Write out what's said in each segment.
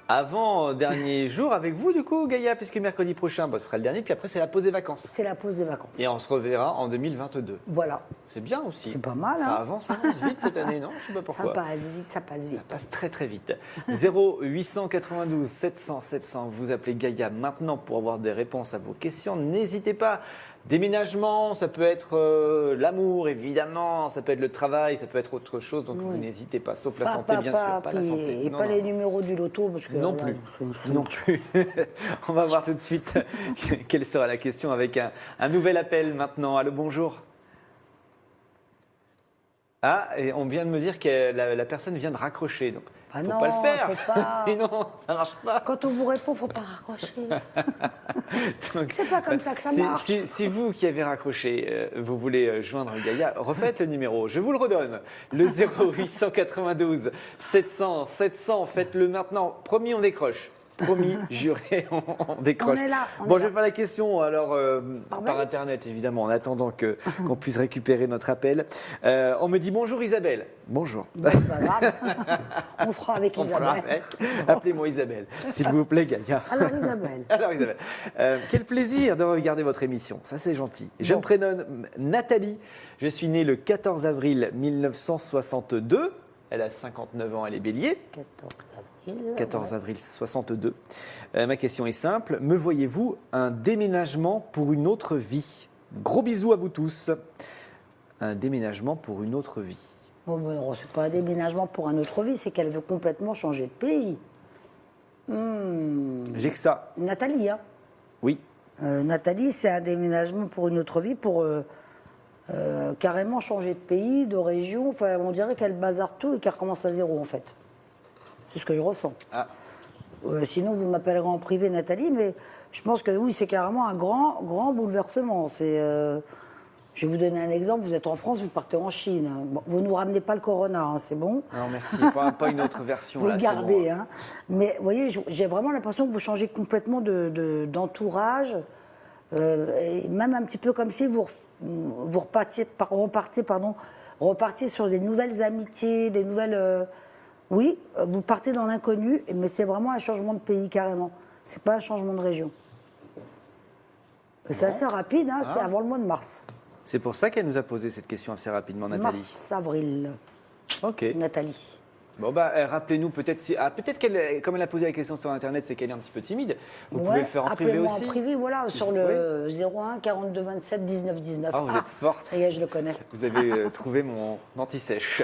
Avant-dernier jour avec vous, du coup, Gaïa, puisque mercredi prochain, ce sera le dernier, puis après, c'est la pause des vacances. C'est la pause des vacances. Et on se reverra en 2022. Voilà. C'est bien aussi. C'est pas mal, Ça hein. avance vite cette année, non? Je sais pas pourquoi. Ça passe vite, ça passe vite. Ça passe très très vite. 0892 700 700, vous appelez Gaïa maintenant pour avoir des réponses à vos questions. N'hésitez pas. Déménagement, ça peut être l'amour évidemment, ça peut être le travail, ça peut être autre chose, donc vous n'hésitez pas, sauf la santé bien sûr, pas la santé. Et Non, pas non. les numéros du loto parce que Non plus. Non plus. On va voir tout de suite quelle sera la question avec un nouvel appel maintenant. Allô, bonjour. Ah, et on vient de me dire que la personne vient de raccrocher, donc faut non, pas le faire. c'est pas- Mais non, ça marche pas. Quand on vous répond, faut pas raccrocher. Donc, C'est pas comme ça que ça marche. Si vous qui avez raccroché, vous voulez joindre Gaïa, refaites le numéro. Je vous le redonne. Le 0892 700 700. Faites-le maintenant. Promis, on décroche. Promis, juré, on décroche. On est là, on Bon, est je vais là. faire la question alors par mail internet évidemment en attendant qu'on puisse récupérer notre appel. On me dit bonjour Isabelle. Bonjour. Bon, c'est pas grave. On fera avec On fera Isabelle. avec. Appelez-moi Isabelle, s'il vous plaît, Gaïa. Alors Isabelle. Alors Isabelle, quel plaisir de regarder votre émission, ça c'est gentil. Je me prénomme Nathalie, je suis née le 14 avril 1962, elle a 59 ans, elle est bélier. 14 avril 62. Ma question est simple, me voyez-vous un déménagement pour une autre vie? Gros bisous à vous tous. Un déménagement pour une autre vie. Bon, non, c'est pas un déménagement pour un autre vie, c'est qu'elle veut complètement changer de pays. J'ai que ça. Nathalie, hein. Oui. Nathalie, c'est un déménagement pour une autre vie, pour carrément changer de pays, de région. Enfin, on dirait qu'elle bazarde tout et qu'elle recommence à zéro, en fait. C'est ce que je ressens. Ah. Sinon, vous m'appellerez en privé, Nathalie, mais je pense que oui, c'est carrément un grand bouleversement. Je vais vous donner un exemple. Vous êtes en France, vous partez en Chine. Bon, vous ne nous ramenez pas le corona, hein, c'est bon. Non merci, pas une autre version. Vous là, le c'est gardez. bon. Hein. Mais vous voyez, j'ai vraiment l'impression que vous changez complètement d'entourage. Et même un petit peu comme si vous repartiez sur des nouvelles amitiés, des nouvelles... oui, vous partez dans l'inconnu, mais c'est vraiment un changement de pays carrément. C'est pas un changement de région. C'est assez rapide, hein, c'est avant le mois de mars. C'est pour ça qu'elle nous a posé cette question assez rapidement, Nathalie. Mars-avril, Ok. Nathalie. Bon, rappelez-nous peut-être peut-être qu'elle, comme elle a posé la question sur Internet, c'est qu'elle est un petit peu timide. Vous pouvez le faire en privé appelez-moi aussi. en privé, voilà, sur le 01 42 27 19 19. Ah, vous êtes forte. Ça y est, je le connais. Vous avez trouvé mon anti-sèche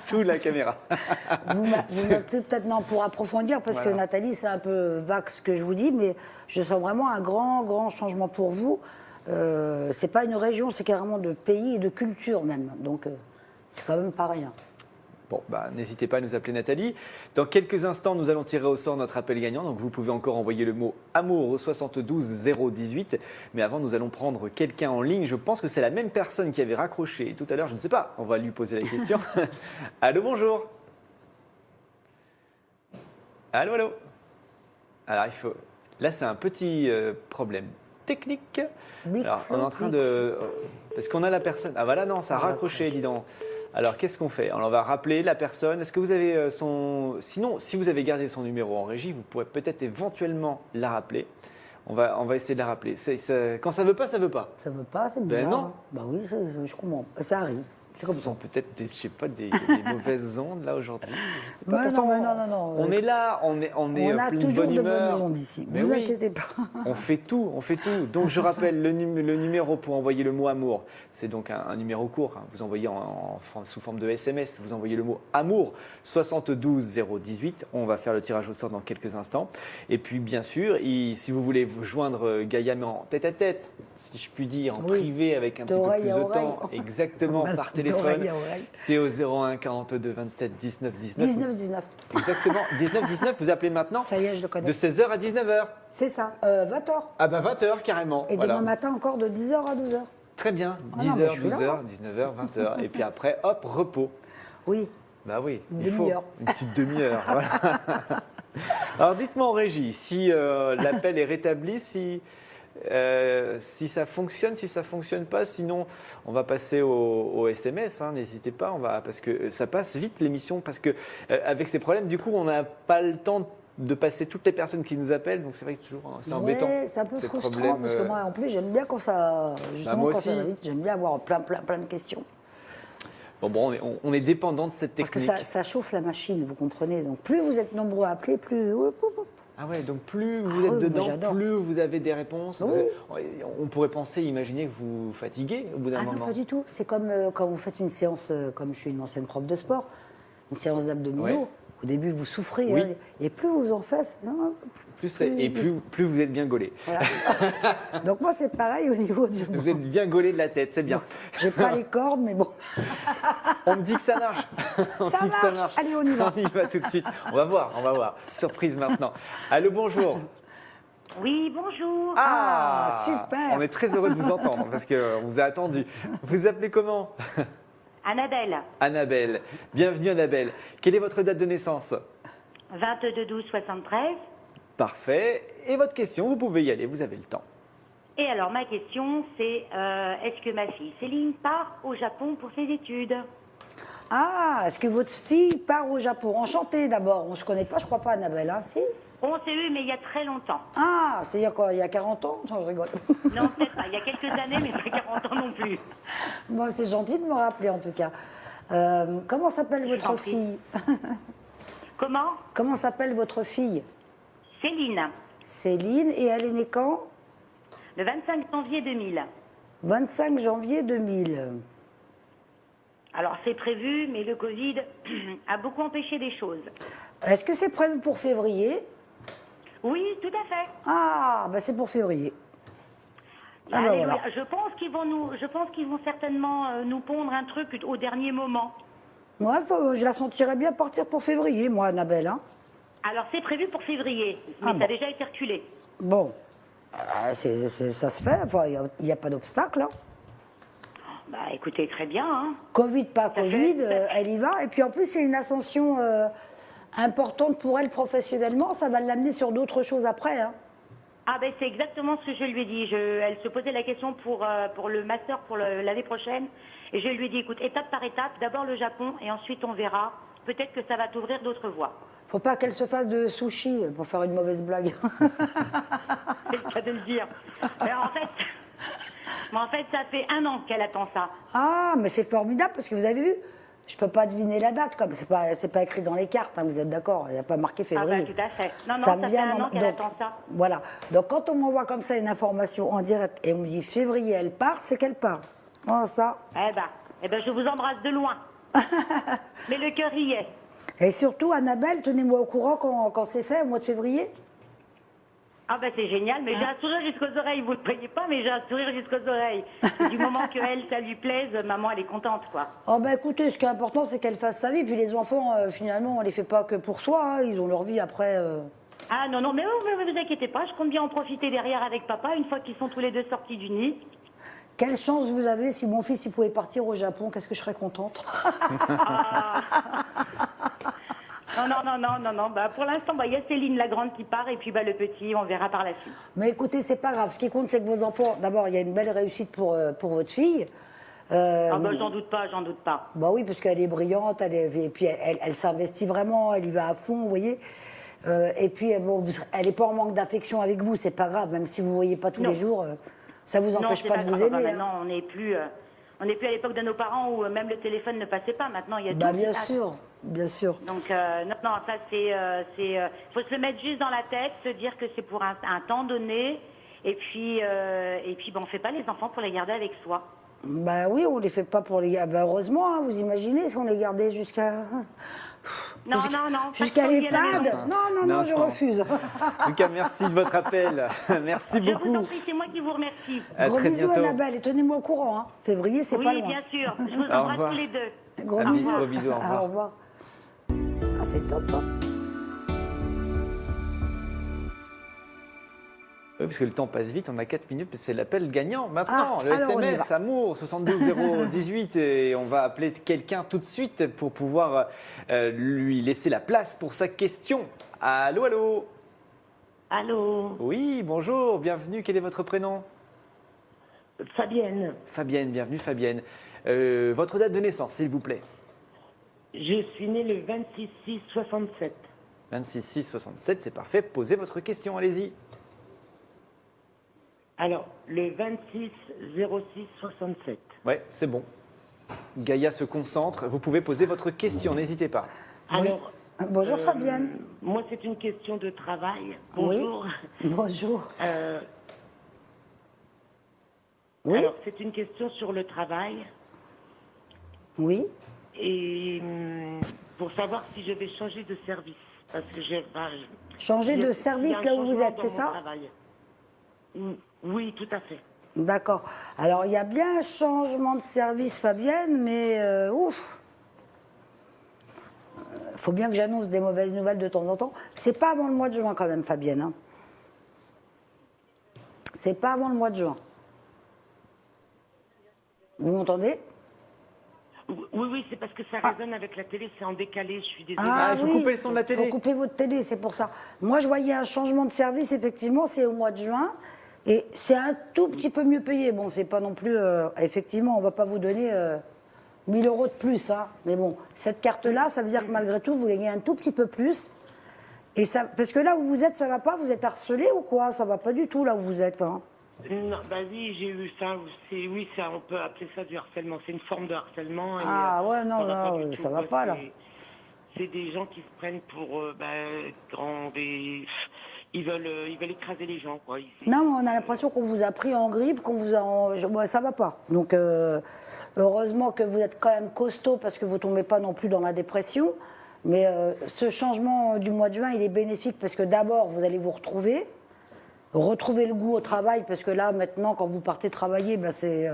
sous la caméra. Vous m'appelez peut-être non, pour approfondir, parce que Nathalie, c'est un peu vague ce que je vous dis, mais je sens vraiment un grand changement pour vous. C'est pas une région, c'est carrément de pays et de culture même. Donc, c'est quand même pas rien. Bon, n'hésitez pas à nous appeler Nathalie. Dans quelques instants, nous allons tirer au sort notre appel gagnant. Donc, vous pouvez encore envoyer le mot amour au 72 018. Mais avant, nous allons prendre quelqu'un en ligne. Je pense que c'est la même personne qui avait raccroché tout à l'heure. Je ne sais pas. On va lui poser la question. Allô, bonjour. Allô. Alors, là, c'est un petit problème technique. Alors, on est en train de... Parce qu'on a la personne... Ah, voilà, non, ça a raccroché, dis donc. Alors, qu'est-ce qu'on fait? Alors, on va rappeler la personne. Est-ce que vous avez son... Sinon, si vous avez gardé son numéro en régie, vous pourrez peut-être éventuellement la rappeler. On va essayer de la rappeler. Quand ça ne veut pas, ça ne veut pas. Ça veut pas, c'est bizarre. Non. Hein. Bah oui, je comprends. Ça arrive. Ce sont peut-être des mauvaises ondes là aujourd'hui. Je sais pas. Mais Pourtant, non. on est là, on est on a plein de toujours bonne de humeur. bonnes ondes ici. Mais Ne vous oui. inquiétez pas. On fait tout. Donc je rappelle le numéro pour envoyer le mot amour. C'est donc un numéro court. Hein. Vous envoyez sous forme de SMS. Vous envoyez le mot amour 72 018. On va faire le tirage au sort dans quelques instants. Et puis bien sûr, si vous voulez vous joindre Gaïa mais en tête-à-tête, si je puis dire, en privé avec un petit peu plus de temps, exactement par téléphone. C'est au 01 42 27 19 19. 19. Exactement, 19 19. Vous appelez maintenant. Ça y est, je le connais. De 16h à 19h. C'est ça, 20h. Ah 20h carrément. Et voilà. demain matin encore de 10h à 12h. Très bien, Ah non, 10h, mais je suis là. 12h, 19h, 20h. Et puis après, hop, repos. Oui. Bah oui, Une il faut demi-heure. une petite demi-heure. Voilà. Alors dites-moi en régie, si l'appel est rétabli, si ça fonctionne, si ça ne fonctionne pas, sinon on va passer au SMS, hein, n'hésitez pas, parce que ça passe vite l'émission, parce que avec ces problèmes, du coup, on n'a pas le temps de passer toutes les personnes qui nous appellent, donc c'est vrai que toujours c'est embêtant. Ouais, c'est un peu ces frustrant problèmes, parce que moi, en plus, j'aime bien quand ça, justement, moi quand ça aussi. va vite, j'aime bien avoir plein de questions. Bon, on est dépendant de cette Parce que technique. ça chauffe la machine, vous comprenez. Donc plus vous êtes nombreux à appeler, plus... Ah ouais, donc plus vous Ah êtes oui, moi, dedans, j'adore. plus vous avez des réponses. Oui. On pourrait penser, imaginer que vous fatiguez au bout d'un Ah non, moment. pas du tout. C'est comme quand vous faites une séance, comme je suis une ancienne prof de sport, une séance d'abdominaux. Ouais. Au début, vous souffrez. Oui. Hein, et plus vous en faites, Plus vous êtes bien gaulé. Voilà. Donc moi, c'est pareil au niveau du... Vous êtes bien gaulé de la tête, c'est bien. J'ai pas les cordes, mais bon. On me dit que ça marche. On Ça dit que marche. Allez, on y va. On y va tout de suite. On va voir. Surprise maintenant. Allô, bonjour. Oui, bonjour. Ah, super. On est très heureux de vous entendre parce qu'on vous a attendu. Vous appelez comment? Annabelle, Annabelle. Bienvenue Annabelle. Quelle est votre date de naissance? 22-12-73. Parfait. Et votre question, vous pouvez y aller, vous avez le temps. Et alors, ma question, c'est est-ce que ma fille Céline part au Japon pour ses études? Ah, est-ce que votre fille part au Japon? Enchantée d'abord. On ne se connaît pas, je crois pas, Annabelle, hein, si? On s'est eu, mais il y a très longtemps. Ah, c'est-à-dire quoi, il y a 40 ans? Non, je rigole. Non, peut-être pas. Il y a quelques années, mais pas 40 ans non plus. Bon, c'est gentil de me rappeler, en tout cas. Comment s'appelle Je t'en votre prie. fille? Comment? Comment s'appelle votre fille? Céline, Céline, et elle est née quand? le 25 janvier 2000. 25 janvier 2000. Alors, c'est prévu, mais le Covid a beaucoup empêché les choses. Est-ce que c'est prévu pour février? Oui, tout à fait. Ah, bah c'est pour février. Ah bah Alléluia. voilà. Je pense qu'ils vont certainement nous pondre un truc au dernier moment. Moi, je la sentirais bien partir pour février, moi, Annabelle. Hein. Alors, c'est prévu pour février, mais Ah ça bon. a déjà été reculé. Bon, ça se fait, enfin, il n'y a pas d'obstacle. Hein. Bah, écoutez, très bien, hein. Covid, pas Ça Covid, fait- elle y va. Et puis en plus, c'est une ascension importante pour elle professionnellement. Ça va l'amener sur d'autres choses après. Hein. Ah ben c'est exactement ce que je lui ai dit. Elle se posait la question pour le master pour l'année prochaine. Et je lui ai dit, écoute, étape par étape, d'abord le Japon et ensuite on verra. Peut-être que ça va t'ouvrir d'autres voies. Faut pas qu'elle se fasse de sushi pour faire une mauvaise blague. C'est le cas de le dire. Mais en fait, ça fait 1 an qu'elle attend ça. Ah, mais c'est formidable parce que vous avez vu, je peux pas deviner la date, comme c'est pas écrit dans les cartes, hein, vous êtes d'accord, il n'y a pas marqué Ah février. ben tout à fait. Non, Ça non, me ça fait vient 1 an qu'elle donc, attend ça. Voilà. Donc quand on m'envoie comme ça une information en direct et on me dit février elle part, c'est qu'elle part. Oh, ça. Eh ben, je vous embrasse de loin. Mais le cœur y est. Et surtout, Annabelle, tenez-moi au courant quand c'est fait, au mois de février. Ah ben c'est génial, mais j'ai un sourire jusqu'aux oreilles. Vous ne le voyez pas, mais j'ai un sourire jusqu'aux oreilles. Et du moment que elle, ça lui plaise, maman, elle est contente, quoi. Oh ben écoutez, ce qui est important, c'est qu'elle fasse sa vie. Puis les enfants, finalement, on les fait pas que pour soi. Hein. Ils ont leur vie après. Ah non, non, mais vous inquiétez pas, je compte bien en profiter derrière avec papa, une fois qu'ils sont tous les deux sortis du nid. Quelle chance vous avez si mon fils il pouvait partir au Japon, qu'est-ce que je serais contente. Non. Bah, pour l'instant, bah, y a Céline, la grande, qui part, et puis bah, le petit, on verra par la suite. Mais écoutez, c'est pas grave. Ce qui compte, c'est que vos enfants, d'abord, il y a une belle réussite pour votre fille. Ah bah, j'en doute pas. Bah oui, parce qu'elle est brillante, et puis elle s'investit vraiment, elle y va à fond, vous voyez. Et puis, bon, elle n'est pas en manque d'affection avec vous, c'est pas grave, même si vous ne voyez pas tous Non. les jours, ça vous empêche c'est pas de vous grave. aimer. Bah, hein. maintenant, on n'est plus à l'époque de nos parents où même le téléphone ne passait pas. Maintenant, il y a Bah tout. bien qui passe. sûr, bien sûr. Donc, non, ça, faut se le mettre juste dans la tête, se dire que c'est pour un temps donné, et puis, bah, on fait pas les enfants pour les garder avec soi. Bah oui, on les fait pas pour les gars. Bah heureusement, hein, vous imaginez si on les gardait jusqu'à. Non. Jusqu'à pas de famille à la l'EHPAD. maison. Non, je je pense. refuse. En tout cas, merci de votre appel. Merci Je vous beaucoup. en prie, c'est moi qui vous remercie. À Gros très bisous bientôt. Annabelle et tenez-moi au courant. Hein. Février, c'est pas Oui, loin. bien sûr. Je vous Au embrasse revoir. tous les deux. Gros Un bisous. bisou, gros bisous, au Ah, revoir. au revoir. Ah, c'est top. Hein. Oui, parce que le temps passe vite, on a 4 minutes, c'est l'appel gagnant. Maintenant, Ah, le alors on y SMS, va. amour, 72018, et on va appeler quelqu'un tout de suite pour pouvoir lui laisser la place pour sa question. Allô, allô? Allô, Oui, bonjour, bienvenue, quel est votre prénom? Fabienne. Fabienne, bienvenue Fabienne. Votre date de naissance, s'il vous plaît. Je suis née le 26-6-67. 26 6 67, c'est parfait. Posez votre question, allez-y. Alors, le 26 06 67. Ouais, c'est bon. Gaïa se concentre. Vous pouvez poser votre question, n'hésitez pas. Alors, Bonjour Fabienne. moi, c'est une question de travail. Oui. Bonjour. Bonjour. Oui. Alors, c'est une question sur le travail. Oui. Et pour savoir si je vais changer de service. Parce que Changer il y a- de il y a service un là où vous changement êtes, dans c'est mon ça? travail. Oui, tout à fait. D'accord. Alors, il y a bien un changement de service, Fabienne, mais ouf. Faut bien que j'annonce des mauvaises nouvelles de temps en temps. C'est pas avant le mois de juin quand même, Fabienne. Hein. C'est pas avant le mois de juin. Vous m'entendez? Oui, c'est parce que ça résonne avec la télé, c'est en décalé, je suis désolée. Ah, il faut couper le son de la télé. Il faut couper votre télé, c'est pour ça. Moi, je voyais un changement de service, effectivement, c'est au mois de juin. Et c'est un tout petit peu mieux payé. Bon, c'est pas non plus... effectivement, on va pas vous donner 1000 euros de plus. Hein. Mais bon, cette carte-là, ça veut dire que malgré tout, vous gagnez un tout petit peu plus. Et ça, parce que là où vous êtes, ça va pas? Vous êtes harcelé ou quoi? Ça va pas du tout là où vous êtes. Hein. Non, bah oui, j'ai eu ça. Oui, ça, on peut appeler ça du harcèlement. C'est une forme de harcèlement. Et, Ah ouais, non, va pas non, du ça tout, va quoi. pas, là. C'est des gens qui se prennent pour grands, ils veulent écraser les gens, quoi. Non, mais on a l'impression qu'on vous a pris en grippe, qu'on vous a... Ouais, ça va pas. Donc, heureusement que vous êtes quand même costaud parce que vous tombez pas non plus dans la dépression. Mais ce changement du mois de juin, il est bénéfique parce que d'abord, vous allez vous retrouver le goût au travail, parce que là, maintenant, quand vous partez travailler, ben, c'est...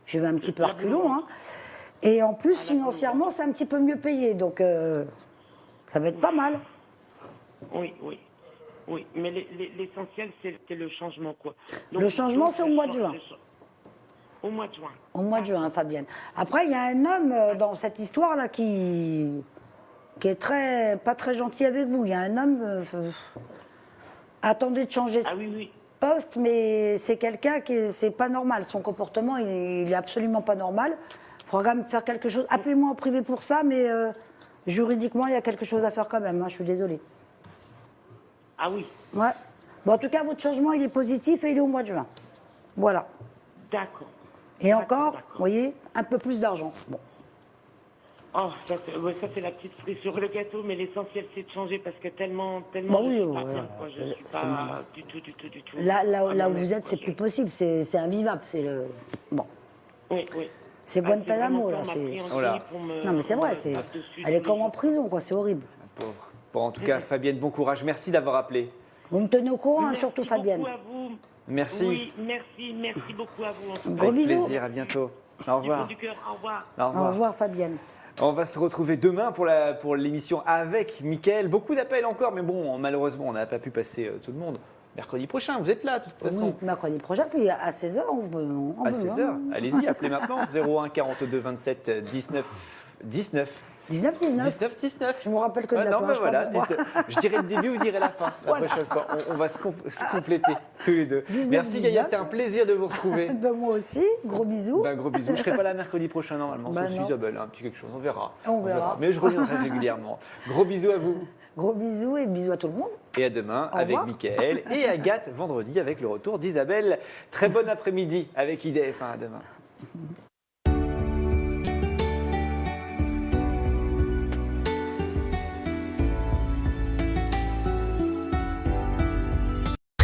je vais un petit peu à reculons, hein. Et en plus, financièrement, c'est un petit peu mieux payé. Donc, ça va être pas mal. Oui. Mais l'essentiel, c'est le changement, quoi. Donc, Le changement, c'est au mois de juin. Au mois de juin. Au mois de juin, Fabienne. Après, il y a un homme dans cette histoire-là qui est pas très gentil avec vous. Il y a un homme... attendez de changer Ah oui. poste, mais c'est quelqu'un qui c'est pas normal. Son comportement, il est absolument pas normal. Il faudra quand même faire quelque chose. Appelez-moi en privé pour ça, mais juridiquement, il y a quelque chose à faire quand même. Hein, je suis désolée. Ah oui. Ouais. Bon, en tout cas, votre changement, il est positif et il est au mois de juin. Voilà. D'accord. Et encore, D'accord. vous voyez, un peu plus d'argent. Bon. Oh, ça c'est la petite cerise sur le gâteau, mais l'essentiel c'est de changer parce que tellement Bah je oui, suis pas ouais, bien, quoi. Je suis c'est normal. pas du tout. Là où vous êtes, c'est plus possible. C'est invivable. C'est le... Bon. Oui. C'est Ah, Guantanamo, là. vraiment ça, on m'a pris en Voilà. grippe, on me- Non, mais c'est on vrai. me C'est... tape dessus Elle est tous comme les en jours. prison, quoi. C'est horrible. Pauvre. Bon, en tout cas, Fabienne, bon courage. Merci d'avoir appelé. Vous me tenez au courant, hein, Merci surtout, Fabienne. beaucoup à vous. Merci. Oui, merci beaucoup à vous. En tout cas. Gros Avec bisous. plaisir, à bientôt. Au Du fond revoir. du cœur, au revoir. Au revoir. Au revoir, Fabienne. On va se retrouver demain pour l'émission avec Mickaël. Beaucoup d'appels encore, mais bon, malheureusement, on n'a pas pu passer tout le monde. Mercredi prochain, vous êtes là, de toute façon. Oui, mercredi prochain, puis à 16h, À 16h, allez-y, appelez maintenant. 01 42 27 19 19. 19. 19. Je me rappelle que de la non, fin, ben je sais pas voilà, pourquoi. 19. Je dirais le début, vous direz la fin. La prochaine fois, on va se compléter tous les deux. 19, Merci Gaïa, 19. c'était un plaisir de vous retrouver. Ben, moi aussi, gros bisous. Ben, gros bisous. Je ne serai pas là mercredi prochain normalement, Ben sauf non. Isabelle, un petit quelque chose, on verra. On verra. Mais je reviendrai régulièrement. Gros bisous à vous. Gros bisous et bisous à tout le monde. Et à demain Au avec revoir. Mickaël et Agathe vendredi avec le retour d'Isabelle. Très bon après-midi avec IDF1 à demain.